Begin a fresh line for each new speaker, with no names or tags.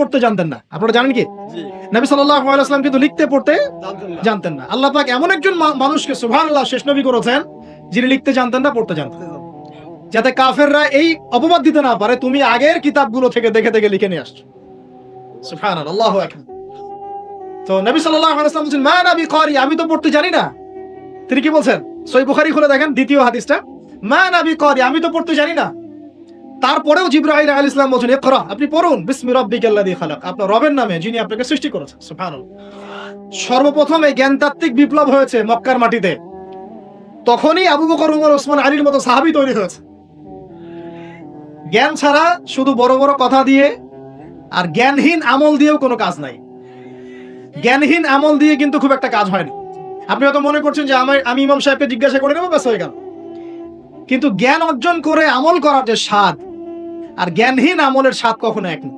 পড়তে জানতেন না। আপনারা জানেন কি? নবী সাল্লাল্লাহু আলাইহি ওয়াসাল্লাম কিন্তু লিখতে পড়তে জানতেন না। আল্লাহ পাক এমন একজন মানুষকে সুবহানাল্লাহ শেষ নবী করেছেন যিনি লিখতে জানতেন না, পড়তে জানতেন, যাতে কাফেররা এই অপবাদ দিতে না পারে তুমি আগের কিতাবগুলো থেকে দেখে দেখে লিখে নিয়ে আসছো। সুবহানাল্লাহ, আল্লাহু আকবার। তো নবী সাল্লাল্লাহু আলাইহি ওয়াসাল্লাম বলেন মা নাবি ক্বারি, আমি তো পড়তে জানি না। তিনি কি বলছেন? সহিহ বুখারী খুলে দেখেন দ্বিতীয় হাদিসটা, মা নাবি ক্বারি, আমি তো পড়তে জানি না। তারপরেও জিবরাইল আলাইহিস সালাম বলেন ইকরা, আপনি পড়ুন, বিসমি রাব্বিকাল্লাযী খালাক, আপনার রবের নামে যিনি আপনাকে সৃষ্টি করেছেন। সুবহানাল্লাহ। সর্বপ্রথম এই জ্ঞানতাত্ত্বিক বিপ্লব হয়েছে মক্কার মাটিতে। তখনই আবু বকর, ওমর, ওসমান, আলীর মতো সাহাবী তৈরি হয়েছে। জ্ঞান ছাড়া শুধু বড় বড় কথা দিয়ে আর জ্ঞানহীন আমল দিয়েও কোনো কাজ নাই। জ্ঞানহীন আমল দিয়ে কিন্তু খুব একটা কাজ হয় না। আপনি হয়তো মনে করছেন যে আমি ইমাম সাহেবকে জিজ্ঞাসা করে নেবো, ব্যাস হয়ে গেল। কিন্তু জ্ঞান অর্জন করে আমল করার যে স্বাদ আর জ্ঞানহীন আমলের স্বাদ কখনো এক না।